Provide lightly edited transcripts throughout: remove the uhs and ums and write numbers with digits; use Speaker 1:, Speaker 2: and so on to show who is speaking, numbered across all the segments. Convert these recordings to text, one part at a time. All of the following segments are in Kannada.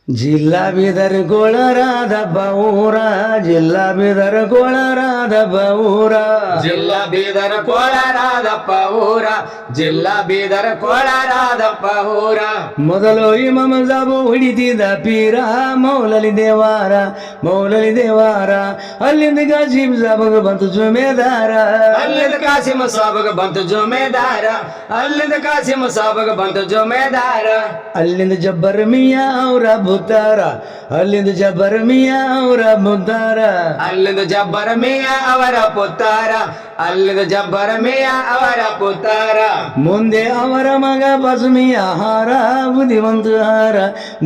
Speaker 1: ಜಿಲ್ಲಾ ಬೀದರ್ ಗೋಳರಾದ ಬೌರ ಜಿಲ್ಲಾ ಬೀದರ್ ಗೋಳರಾದ ಬೌರ
Speaker 2: ಜಿಲ್ಲಾ ಬೀದರ್ ಕೋಳರಾದಪ್ಪ ಊರ ಜಿಲ್ಲಾ ಬೀದರ್ ಕೋಳರಾದಪ್ಪ ಊರ
Speaker 1: ಮೊದಲು ಇಮಾಮ ಸಾಬು ಹಿಡಿತಿದ್ದ ಪೀರ ಮೌಲಲಿ ದೇವಾರ ಅಲ್ಲಿಂದ ಗಾಜಿಬ್ ಸಾಬಗ ಬಂತು ಜುಮೇದಾರ
Speaker 2: ಅಲ್ಲಿಂದ ಕಾಸಿಮ ಸಾಬಗ ಬಂತು ಜುಮೇದಾರ ಅಲ್ಲಿಂದ ಕಾಸಿಮ ಸಾಬಗ ಬಂತು ಜುಮೇದಾರ
Speaker 1: ಅಲ್ಲಿಂದ ಜಬ್ಬರ್ ಮಿಯಾ ಅವರ ಬುತ್ತಾರ ಅಲ್ಲಿಂದ ಜಬ್ಬರ್ ಮಿಯಾ ಅವರ ಬುತ್ತಾರ
Speaker 2: ಅಲ್ಲಿಂದ ಜಬ್ಬರ ಮಿಯ ಅವರ ಪುತ್ತಾರ ಅಲ್ಲಿಂದ ಜಬ್ಬರ ಮಿಯ ಅವರ ಪುತ್ತಾರ
Speaker 1: ಮುಂದೆ ಅವರ ಮಗ ಬಸುಮಿಯ ಹಾರ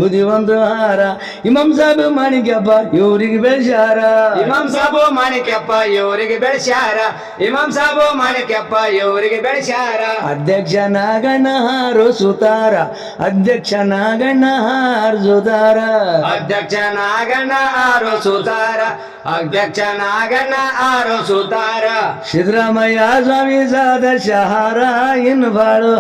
Speaker 1: ಬುದ್ಧಿವಂತ ಹಾರ ಇಮಾಮ್ ಸಾಬ್ ಮಾಣಿಕ್ಯಪ್ಪ ಇವ್ರಿಗೆ ಬೆಳೆಸ್ಯಾರ
Speaker 2: ಇಮಾಮ್ ಸಾಬು ಮಾಣಿಕ್ಯಪ್ಪ ಇವರಿಗೆ ಬೆಳೆಸ್ಯಾರ ಇಮಾಮ್ ಸಾಬು ಮಾಣಿಕ್ಯಪ್ಪ ಇವರಿಗೆ ಬೆಳೆಸ್ಯಾರ
Speaker 1: ಅಧ್ಯಕ್ಷ ನಾಗಣ್ಣ ಹಾರು ಸುತಾರ ಅಧ್ಯಕ್ಷ ನಾಗಣ್ಣ ಹಾರು ಸುತಾರ
Speaker 2: ಅಧ್ಯಕ್ಷ ನಾಗಣ್ಣ ಆರು ಸುತಾರ ಅಧ್ಯಕ್ಷ ನಾಗಣ್ಣ ಆರು ಸುತಾರ
Speaker 1: ಸಿದ್ದರಾಮಯ್ಯ ಸ್ವಾಮಿ ಸಾದರ್ಶ ಹಾರ ಇನ್ನು ಬಾಳು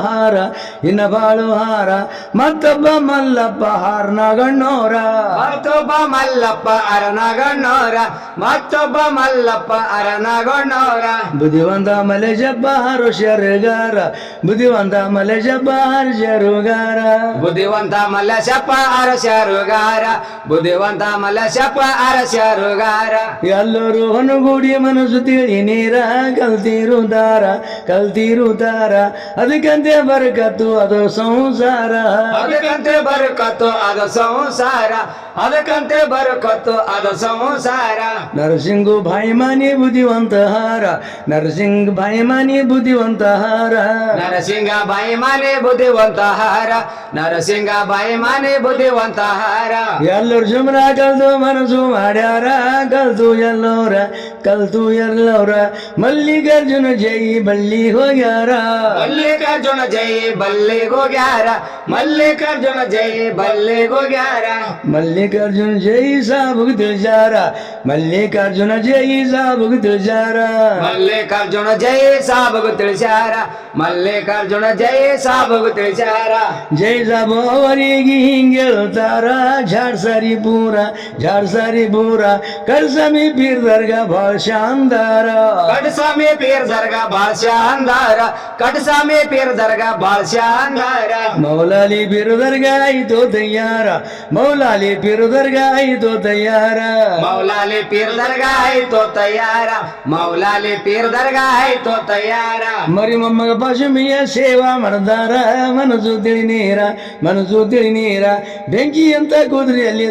Speaker 1: ಹಾರ ಮತ್ತೊಬ್ಬ ಮಲ್ಲಪ್ಪ ಹಾರ ನಾಗಣ್ಣೋರ
Speaker 2: ಮತ್ತೊಬ್ಬ ಮಲ್ಲಪ್ಪ ಅರನಗಣ್ಣೋರ ಮತ್ತೊಬ್ಬ ಮಲ್ಲಪ್ಪ ಅರನಗಣ್ಣೋರ
Speaker 1: ಬುದ್ಧಿವಂತ ಮಲೇಶಪ್ಪ ಹಾರು ಶರುಗಾರ ಬುದ್ಧಿವಂತ ಮಲೇಶಪ್ಪ ಹಾರು ಶರುಗಾರ
Speaker 2: ಬುದ್ಧಿವಂತ ಮಲ್ಲಶಪ್ಪ ಅರಸರುಗಾರ ಬುದ್ಧಿವಂತ ಮಲ್ಲಶಪ್ಪ ಅರಸರುಗಾರ
Speaker 1: ಎಲ್ಲರೂ ಹೊನಗೂಡಿ ಮನಸ್ಸು ತಿಳಿ ನೀರ ಕಲ್ತಿರುತ್ತಾರ ಅದಕ್ಕಂತೆ ಬರಕತ್ತು ಅದು ಸಂಸಾರ
Speaker 2: ಅದಕ್ಕಂತೆ ಬರುಕತ್ತು ಅದು ಸಂಸಾರ ಅದಕ್ಕಂತೆ ಬರುಕತ್ತು ಅದು ಸಂಸಾರ
Speaker 1: ನರಸಿಂಗು ಭಾಯಿಮಾನಿ ಬುದ್ಧಿವಂತ ಹಾರ ನರಸಿಂಗ್ ಭಾಯಿಮಾನಿ ಬುದ್ಧಿವಂತ ಹಾರ
Speaker 2: ನರಸಿಂಗ ಬಾಯಿ ಮಾನೆ ಬುದ್ಧಿವಂತ ಹಾರ ನರಸಿಂಗ ಬಾಯಿ ಮಾನೆ ಬುದ್ಧಿವಂತ ಹಾರ
Speaker 1: ಎಲ್ಲರೂ ಸುಮ್ರ ಕಲ್ತು ಮನಸ್ಸು ಮಾಡ್ಯಾರ ಕಲ್ತು ಎಲ್ಲೋರ ಮಲ್ಲಿಕಾರ್ಜುನ ಜೈ ಬಳ್ಳಿ ಹೋಗ್ಯಾರ
Speaker 2: ಮಲ್ಲಿಕಾರ್ಜುನ ಜೈ ಬಲ್ಲಿಗೋಗ್ಯಾರ ಮಲ್ಲಿಕಾರ್ಜುನ ಜೈ ಬಲ್ಲಿಗೋಗ್ಯಾರ
Speaker 1: ಮಲ್ಲಿಕಾರ್ಜುನ ಜೈ ಸಾಬುಗ್ ತಿಳಿಸ್ಯಾರ ಮಲ್ಲಿಕಾರ್ಜುನ ಜೈ ಸಾಬುಗ್ ತಿಳಿಸ್ಯಾರ
Speaker 2: ಮಲ್ಲಿಕಾರ್ಜುನ ಜೈ ಸಾಬಗು ತಿಳಿಸ್ಯಾರ ಮಲ್ಲಿಕಾರ್ಜುನ ಜೈ ಸಾಬಗು ತಿಳಿಸ್ಯಾರ
Speaker 1: ಜೈ ಸಾಬು ಅವರಿಗೆ ಹಿಂಗೇಳ್ತಾರ ಝಾಡ್ ಸಾರಿ ಪೂರ ಕರ್ಸಮಿ ಪೀರ್ ದರ್ಗಾ ಭಾಳ ಶಾಂದಾರ
Speaker 2: ಕಟಸಾಮಿ ಪೀರ್ ದರ್ಗಾ ಬಾಳ್ ಶಾಂದಾರ ಕಟಸಾಮಿ ಪೀರ್ ದರ್ಗಾ ಬಾಳ್ ಶಾಂದಾರ
Speaker 1: ಮೌಲಾಲಿ ಪೀರ್ ದರ್ಗಾ ಆಯ್ತು ತಯ್ಯಾರ ಮೌಲಾಲಿ ಪೀರ್ ದರ್ಗಾ ಆಯ್ತು ತಯ್ಯಾರ
Speaker 2: ಮೌಲಾಲಿ ಪೀರ್ ದರ್ಗಾ ಆಯ್ತು ತಯ್ಯಾರ ಮೌಲಾಲಿ ಪೀರ್ ದರ್ಗಾ ಆಯ್ತು ತಯ್ಯಾರ
Speaker 1: ಮರಿ ಮೊಮ್ಮಗ ಪಶುಮಿಯ ಸೇವಾ ಮಾಡ್ದಾರ ಮನಸ್ಸು ತಿಳಿ ನೀರ ಬೆಂಕಿ ಅಂತ ಕುದುರೆಯಲ್ಲಿ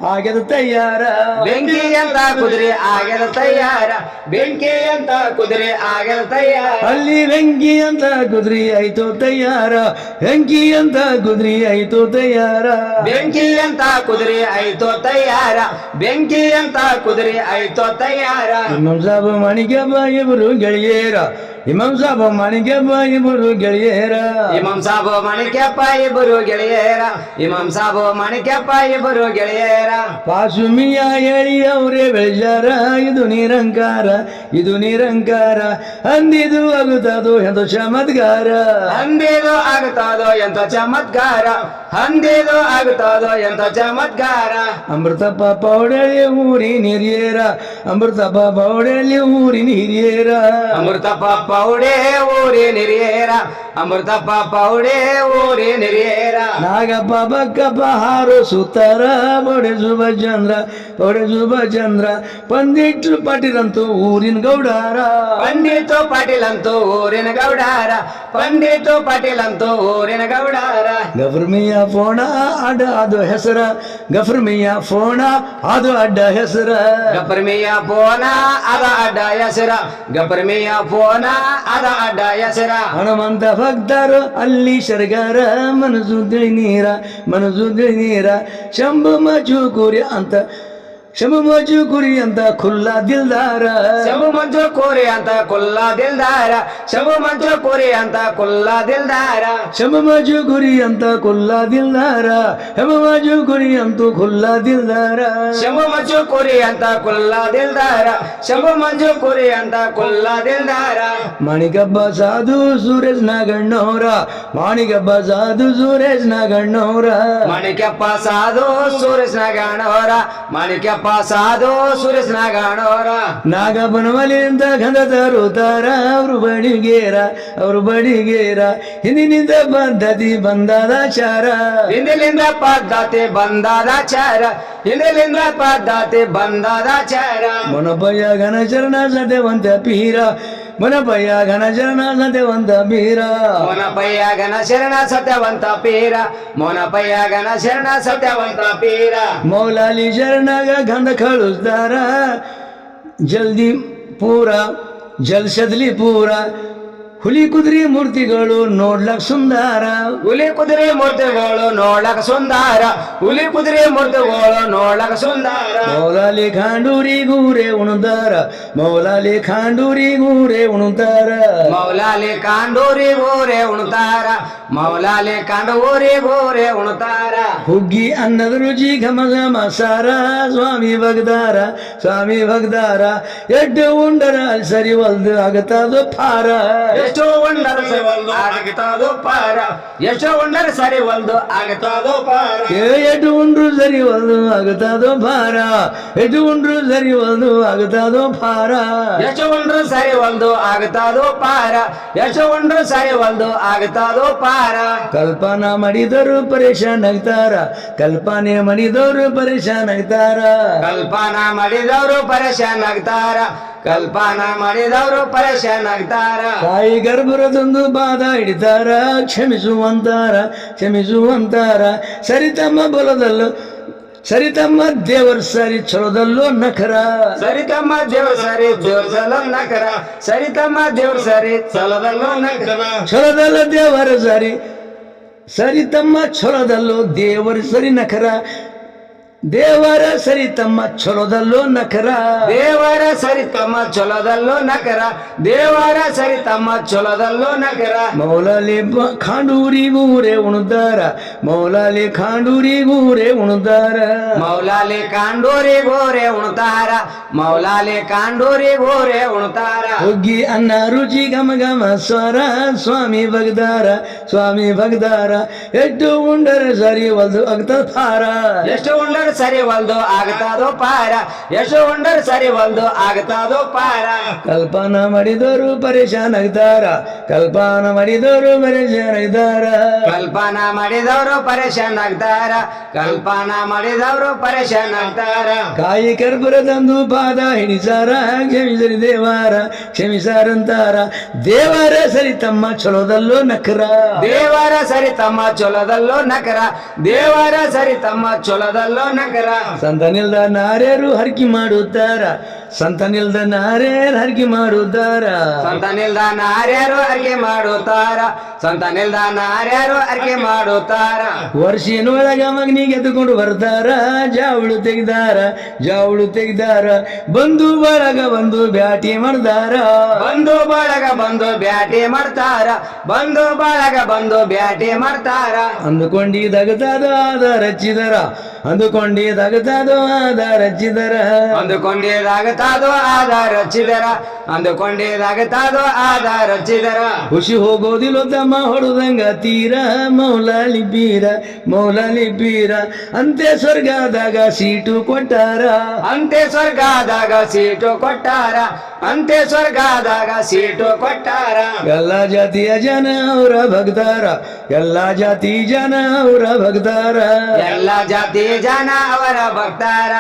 Speaker 1: ಆಗ್ಯದ ತಯ್ಯಾರ
Speaker 2: ಬೆಂಕಿ ಅಂತ ಕುದುರೆ ಆಗ್ಯದ ತಯ್ಯಾರ ಬೆಂಕಿ ಅಂತ ಕುದುರೆ ಆಗ್ಯದ ತಯ್ಯಾರ
Speaker 1: ಅಲ್ಲಿ ಬೆಂಕಿ ಅಂತ ಕುದುರೆ ಆಯ್ತು ತಯ್ಯಾರ ಬೆಂಕಿ ಅಂತ ಕುದುರೆ ಆಯ್ತು ತಯ್ಯಾರ
Speaker 2: ಬೆಂಕಿ ಅಂತ ಕುದುರೆ ಆಯ್ತು ತಯ್ಯಾರ ಬೆಂಕಿ ಅಂತ ಕುದುರೆ ಆಯ್ತು ತಯ್ಯಾರ
Speaker 1: ಇಮಾಮ್ ಸಾಬ್ ಮಾಣಿಕ್ಯಪ್ಪ ಇಬ್ಬರು ಗೆಳೆಯರ ಇಮಾಮ್ ಸಾಬ್ ಮಾಣಿಕ್ಯಪ್ಪ ಇಬ್ಬರು ಗೆಳೆಯರ
Speaker 2: ಇಮಾಮ್ ಸಾಬು ಮಾಣಿಕ್ಯಪ್ಪ ಇಬ್ಬರು ಗೆಳೆಯರ ಇಮಾಮ್ ಸಾಬು ಮಾಣಿಕ್ಯಪ್ಪ ಇಬ್ಬರು ಗೆಳೆಯರ
Speaker 1: ಪಾಸುಮಿಯ ಹೇಳಿ ಅವರೇ ಬೆಳೆಸ್ಯಾರ ಇದು ನಿರಂಕಾರ ಅಂದಿದು ಆಗುತ್ತದು ಎಂತ ಚಮತ್ಕಾರ
Speaker 2: ಅಂದೇದು ಆಗುತ್ತದೋ ಎಂತ ಚಮತ್ಕಾರ ಅಂದೇದು ಆಗುತ್ತದೋ ಎಂತ ಚಮತ್ಕಾರ
Speaker 1: ಅಮೃತಪ್ಪ ಪೌಡಳಿ ಊರಿನ ಹಿರಿಯರ ಅಮೃತಪ್ಪ ಪೌಡಳಿ ಊರಿನ ಹಿರಿಯರ
Speaker 2: ಅಮೃತಪ್ಪ ಪೌಡೆ ಊರಿ ನಿರಿಯೇರ ಅಮೃತಪ್ಪ ಪೌಡೆ ಊರಿ ನಿರಿಯೇರ
Speaker 1: ನಾಗಪ್ಪ ಬಕ್ಕಪ್ಪ ಹಾರು ಸುತ್ತಾರ ಬೊಡೆ ಚಂದ್ರ ಪಂಡಿಟ್ರು ಪಾಟೀಲಂತೂ ಊರಿನ ಗೌಡಾರ
Speaker 2: ಪಂಡಿತು ಪಾಟೀಲ್ ಅಂತೂ ಊರಿನ ಗೌಡಾರ ಪಂಡಿತು ಪಾಟೀಲ್ ಅಂತೂ ಊರಿನ ಗೌಡಾರ
Speaker 1: ಗಫರ್ಮಿಯ ಫೋಣ ಅದು ಹೆಸರ ಗಫರ್ಮಿಯ ಫೋಣ ಅದು ಅಡ್ಡ ಹೆಸರ
Speaker 2: ಗಪರ್ಮಿಯ ಪೋನ ಅದ ಅಡ್ಡ ಹೆಸರ ಗಪರ್ಮಿಯ ಪೋನ ಅದ ಅಡ್ಡ ಹೆಸರ
Speaker 1: ಹನುಮಂತ ಭಕ್ತರು ಅಲ್ಲಿ ಶರ್ಗಾರ ಮನಸ್ಸು ತಿಳಿ ನೀರ ಶಂಭು ಮಚೂಕುರಿ ಅಂತ ಶಬು ಮಜು ಕುರಿ ಅಂತ ಖುಲ್ಲಾ ದಿಲ್ದಾರ
Speaker 2: ಶಬು ಮಂಜು ಕೋರಿ ಅಂತ ಕುಲ್ಲಾ ದಿಲ್ದಾರ ಶಬು ಮಂಜು ಕೋರಿ ಅಂತ ಕುಲ್ಲಾ ದಿಲ್ದಾರ
Speaker 1: ಶಬು ಮಜು ಕುರಿ ಅಂತ ಖುಲ್ಲಾ ದಿಲ್ದಾರ ಶಬು ಮಜು ಕುರಿ ಅಂತೂ ಖುಲ್ಲಾ ದಿಲ್ದಾರ
Speaker 2: ಶಬು ಮಂಜು ಕೋರಿ ಅಂತ ಕುಲ್ಲಾ ದಿಲ್ದಾರ ಶಬು ಮಂಜು ಕೋರಿ ಅಂತ ಕುಲ್ಲಾ ದಿಲ್ದಾರ
Speaker 1: ಮಾಣಿಕಬ್ಬ ಸಾಧು ಸುರೇಶ್ ನಾಗಣ್ಣವರ ಮಾಣಿಕಬ್ಬ ಸಾಧು ಸುರೇಶ್ ನಾಗಣ್ಣವರ
Speaker 2: ಮಾಣಿಕ್ಯಪ್ಪ ಸಾಧು ಸುರೇಶ್ ನಾಗಣ್ಣವರ ಮಾಣಿಕ್ಯಪ್ಪ ಸಾಧು ಸುರೇಶ್ ನಾಗಣ್ಣವರ
Speaker 1: ನಾಗಬನವಲಿಯಿಂದ ಗಂಧ ತರುತ್ತಾರ ಅವರು ಬಡಿಗೇರ ಹಿಂದಿನಿಂದ ಪದ್ಧತಿ ಬಂದಾಚಾರ
Speaker 2: ಹಿಂದಿಲಿಂದ ಪದ್ಧತಿ ಬಂದಾಚಾರ ಹಿಂದಿಲಿಂದ ಪದ್ಧತಿ ಬಂದಾಚಾರ
Speaker 1: ಮೊನಪಯ್ಯ ಘನಚರಣ ಸತ್ಯವಂತ ಪೀರ ಮೊನಪಯ್ಯ ಘನಚರಣ ಸತ್ಯವಂತ ಪೀರ
Speaker 2: ಮೊನಪಯ್ಯ ಘನ ಶರಣ ಸತ್ಯವಂತ ಪೀರ ಮೊನಪಯ್ಯ ಘನ ಶರಣ ಸತ್ಯವಂತ ಪೀರ
Speaker 1: ಮೌಲಾಲಿ ಶರಣಾಗ ಗಂಧ ಕಳಿಸ್ತಾರ ಜಲ್ದಿ ಪೂರ ಜಲ್ಸದ್ಲಿ ಪೂರ ಹುಲಿ ಕುದುರೆ ಮೂರ್ತಿಗಳು ನೋಡ್ಲಕ್ ಸುಂದರ
Speaker 2: ಹುಲಿ ಕುದುರೆ ಮೂರ್ತಿಗಳು ನೋಡಕ ಸುಂದರ ಹುಲಿ ಕುದುರೆ ಮೂರ್ತಿಗಳು ನೋಡಕ ಸುಂದರ
Speaker 1: ಮೌಲಾಲಿ ಖಾಂಡೂರಿ ಗೂರೆ ಉಣುತ್ತಾರ ಮೌಲಾಲಿ ಖಾಂಡೂರಿ ಗೂರೆ ಉಣುತ್ತಾರ
Speaker 2: ಮೌಲಾಲಿ ಕಾಂಡೂರಿ ಗೋರೆ ಉಣ್ತಾರ ಮೌಲಾಲಿ ಕಾಂಡೂರಿ ಗೋರೆ ಉಣ್ತಾರ
Speaker 1: ಹುಗ್ಗಿ ಅನ್ನದ ರುಚಿ ಘಮ ಘಮ ಸಾರ ಸ್ವಾಮಿ ಭಗ್ದಾರ ಎಡ್ಡು ಉಂಡರ ಅಲ್ಲಿ ಸರಿ ಒಲ್ದು ಆಗತ್ತದು ಫಾರ
Speaker 2: ಎಷ್ಟೋ ಉಂಡರ ಸರಿ ಒಲ್ದು ಆಗತ್ತದು ಪಾರ ಎಷ್ಟೋ ಉಂಡರ ಸರಿ ಒಲ್ದು ಆಗತ್ತದು ಪಾರ
Speaker 1: ಎಡ್ಡು ಉಂಡ್ರು ಸರಿ ಒಲ್ದು ಆಗತ್ತದು ಫಾರ ಎಡ್ಡು ಉಂಡ್ರು ಸರಿ ಒಲ್ದು ಆಗತ್ತದು ಫಾರ
Speaker 2: ಎಷ್ಟೋ ಉಂಡ್ರು ಸರಿ ಒಲ್ದು ಆಗತ್ತದು ಪಾರ ಎಷ್ಟೋ ಉಂಡ್ರು ಸರಿ ಒಲ್ದು ಆಗತ್ತದು ಪಾರ
Speaker 1: ಕಲ್ಪನಾ ಮಾಡಿದವರು ಪರೇಶಾನ್ ಆಗ್ತಾರ ಕಲ್ಪನೆ ಮಾಡಿದವರು ಪರೇಶಾನ್ ಆಗ್ತಾರ
Speaker 2: ಕಲ್ಪನಾ ಮಾಡಿದವರು ಪರೇಶಾನ್ ಆಗ್ತಾರ ಕಲ್ಪನಾ ಮಾಡಿದವರು ಪರೇಶಾನ್ ಆಗ್ತಾರ
Speaker 1: ತಾಯಿ ಗರ್ಭರದೊಂದು ಬಾಧ ಹಿಡಿತಾರ ಕ್ಷಮಿಸುವಂತಾರ ಸರಿತಮ್ಮ ಬಲದಲ್ಲೂ ಸರಿತಮ್ಮ ದೇವರ ಸರಿ ಚಲೋದಲ್ಲೋ ನಖರ
Speaker 2: ಸರಿತಮ್ಮ ದೇವ್ರ ಸರಿ ದೇವ್ರದಲ್ಲೋ ನಕರ ಸರಿತಮ್ಮ ದೇವ್ರ ಸರಿ ಚಲದಲ್ಲೋ ನಕರ
Speaker 1: ಚಲೋದಲ್ಲ ದೇವರ ಸರಿ ಸರಿತಮ್ಮ ಚಲೋದಲ್ಲೋ ದೇವರ ಸರಿ ನಖರ ದೇವರ ಸರಿ ತಮ್ಮ ಚಲೋದಲ್ಲೋ ನಖರ
Speaker 2: ದೇವರ ಸರಿ ತಮ್ಮ ಚೊಲದಲ್ಲೋ ನಕರ ದೇವರ ಸರಿ ತಮ್ಮ ಚೊಲದಲ್ಲೋ ನಕರ
Speaker 1: ಮೌಲಾಲಿ ಖಾಂಡೂರಿ ಗೂರೆ ಉಣುತ್ತಾರ ಮೌಲಾಲಿ ಖಾಂಡೂರಿ ಗೂರೆ ಉಣುತ್ತಾರ
Speaker 2: ಮೌಲಾಲಿ ಕಾಂಡೂರಿ ಗೋರೆ ಉಣ್ತಾರ ಮೌಲಾಲಿ ಕಾಂಡೂರಿ ಗೋರೆ ಉಣ್ತಾರ
Speaker 1: ಹುಗ್ಗಿ ಅನ್ನ ರುಚಿ ಘಮ ಘಮ ಸ್ವರ ಸ್ವಾಮಿ ಭಗ್ದಾರ ಎಟ್ಟು ಉಂಡರ ಸರಿ ಒಲ್ದು ಆಗ್ತದ ಫಾರ
Speaker 2: ಎಷ್ಟು ಉಂಡರ್ ಸರಿ ಒಲ್ದು ಆಗತ್ತದೋ ಪಾರ ಎಷ್ಟು ಉಂಡರ್ ಸರಿ ಒಲ್ದು ಆಗತ್ತದೋ ಪಾರ
Speaker 1: ಕಲ್ಪನಾ ಮಾಡಿದವರು ಪರೇಶಾನ್ ಆಗ್ತಾರ ಕಲ್ಪನಾ ಮಾಡಿದವರು ಪರೇಶಾನ್ ಆಗ್ತಾರ
Speaker 2: ಕಲ್ಪನಾ ಮಾಡಿದವರು ಪರೇಶಾನ್ ಆಗ್ತಾರ ಕಲ್ಪನಾ ಮಾಡಿದವರು ಪರೇಶಾನ್ ಆಗ್ತಾರ
Speaker 1: ಕಾಯಿ ಕರ್ಪುರದಂದು ಪಾದ ಹಿಡಿಸಾರ ಕ್ಷಮಿಸಾರಂತಾರ ದೇವರ ಸರಿ ತಮ್ಮ ಚಲೋದಲ್ಲೋ ನಖರ
Speaker 2: ದೇವರ ಸರಿ ತಮ್ಮ ಚೊಲದಲ್ಲೋ ನಕರ ದೇವರ ಸರಿ ತಮ್ಮ ಚೊಲದಲ್ಲೋ ನಕರ
Speaker 1: ಸಂತನಿಲ್ದ ನಾರ್ಯರು ಹರಕಿ ಮಾಡುತ್ತಾರ ಸಂತನಿಲ್ದ ನಾರ್ಯರು ಹರಕಿ ಮಾಡುತ್ತಾರ
Speaker 2: ಸಂತನಿಲ್ದ ನಾರ್ಯಾರು ಅರ್ಕೆ ಮಾಡುತ್ತಾರ ಸಂತನಿಲ್ದ ನಾರ್ಯಾರು ಅರ್ಕೆ ಮಾಡುತ್ತಾರ
Speaker 1: ವರ್ಷಿನೊಳಗ ಮಗನಿಗೆ ಎದ್ದುಕೊಂಡು ಬರ್ತಾರ ಜಾವಳು ತೆಗ್ದಾರ ಬಂದು ಬಳಗ ಬಂದು ಬ್ಯಾಟಿ ಮಾಡ್ದಾರ
Speaker 2: ಬಂದು ಬಳಗ ಬಂದು ಬ್ಯಾಟಿ ಮಾಡ್ತಾರ ಬಂದು ಬಳಗ ಬಂದು ಬ್ಯಾಟಿ ಮಾಡ್ತಾರ
Speaker 1: ಅಂದುಕೊಂಡಿದ್ದಾಗತಾದ ಆಧಾರ ಹಚ್ಚಿದರ ಅಂದುಕೊಂಡಿದ್ದಾಗತಾದ ಆಧಾರ ಹಚ್ಚಿದರ
Speaker 2: ಅಂದುಕೊಂಡಿದಾಗತಾದೋ ಆಧಾರ ಹಚ್ಚಿದರ ಅಂದುಕೊಂಡಿದಾಗತಾದೋ ಆಧಾರ ಹಚ್ಚಿದರ
Speaker 1: ಖುಷಿ ಹೋಗೋದಿಲ್ಲ ತಮ್ಮ ಹೊಡೆದಂಗ ತೀರ ಮೌಲಾಲಿ ಪೀರ ಅಂತೆ ಸ್ವರ್ಗದಾಗ ಸೀಟು ಕೊಟ್ಟಾರ
Speaker 2: ಅಂತೆ ಸ್ವರ್ಗದಾಗ ಸೀಟು ಕೊಟ್ಟಾರ ಅಂತೆ ಸ್ವರ್ಗದಾಗ ಸೀಟು ಕೊಟ್ಟಾರ
Speaker 1: ಎಲ್ಲ ಜಾತಿಯ ಜನ ಅವರ ಭಕ್ತಾರ ಎಲ್ಲ ಜಾತಿ ಜನ ಅವರ ಭಕ್ತಾರ
Speaker 2: ಎಲ್ಲ ಜಾತಿಯ ಜನ ಅವರ ಭಕ್ತಾರ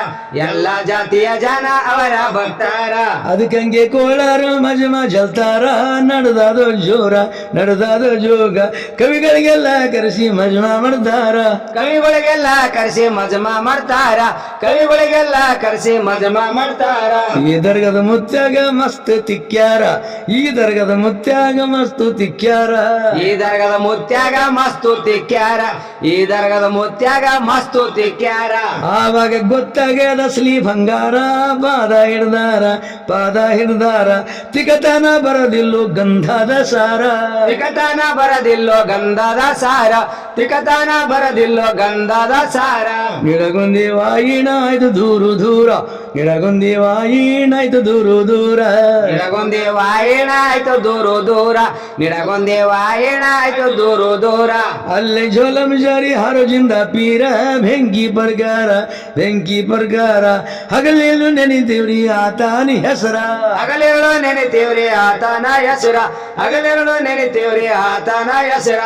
Speaker 2: ಎಲ್ಲ ಜಾತಿಯ ಜನ ಅವರ ಭಕ್ತಾರ
Speaker 1: ಅದಕ್ಕಂಗೆ ಕೋಳಾರ ಮಜಮ ಜಲ್ತಾರ ನಡೆದಾದೋ ಜೋಗ ಕವಿಗಳಿಗೆಲ್ಲ ಕರೆಸಿ ಮಜಮ ಮಾಡ್ತಾರ
Speaker 2: ಕವಿಗಳಿಗೆಲ್ಲ ಕರೆಸಿ ಮಜಮಾ ಮಾಡ್ತಾರ ಕವಿಗಳಿಗೆಲ್ಲ ಕರೆಸಿ ಮಜಮಾ ಮಾಡ್ತಾರ
Speaker 1: ಈ ದರ್ಗದ ಮುತ್ಯಾಗ ಮಸ್ತ್ ತಿಕ್ಕ್ಯಾರ ಈ ದರ್ಗದ ಮುತ್ಯಾಗ ಮಸ್ತು ತಿಕ್ಕ್ಯಾರ
Speaker 2: ಈ ದರ್ಗದ ಮುತ್ಯಾಗ ಮಸ್ತು ತಿಕ್ಕ್ಯಾರ ಈ ದರ್ಗದ ಮುತ್ಯಾಗ ಮಸ್ತು ತಿಕ್ಕ್ಯಾರ ಮಾಣಿಕ್ಯಾರ
Speaker 1: ಆವಾಗ ಗೊತ್ತಾಗ್ಯದ ಅಸಲಿ ಬಂಗಾರ ಪಾದ ಹಿಡ್ದಾರ ತಿಕತನ ಬರದಿಲ್ಲೋ ಗಂಧದ ಸಾರ
Speaker 2: ತಿಕತನ ಬರದಿಲ್ಲೋ ಗಂಧದ ಸಾರ ತಿಕತನ ಬರದಿಲ್ಲೋ ಗಂಧದ ಸಾರ
Speaker 1: ಗಿಡಗೊಂದಿ ವಾಯಿಣ ಆಯ್ತು ದೂರ ಗಿಡಗೊಂದಿ ವಾಯಿಣ ಆಯ್ತು ದೂರ
Speaker 2: ನಿಡಗೊಂದಿ ವಾಯಿಣ ಆಯ್ತು ದೂರ ನಿಡಗೊಂದಿ ವಾಯಿಣ ಆಯ್ತು ದೂರ
Speaker 1: ಅಲ್ಲೇ ಝೋಲಂ ಜಾರಿ ಹಾರೋಜಿಂದ ಪೀರ ಬೆಂಕಿ ಪ್ರಕಾರ ಹಗಲೇನು ನೆನಿತೀವ್ರಿ ಆತಾನಿ ಹೆಸರ
Speaker 2: ಹಗಲಿರುಳು ನೆನೆತೀವ್ರಿ ಆತನ ಹೆಸರ ಹಗಲಿರುಳು ನೆನೆತೀವ್ರಿ ಆತನ ಹೆಸರ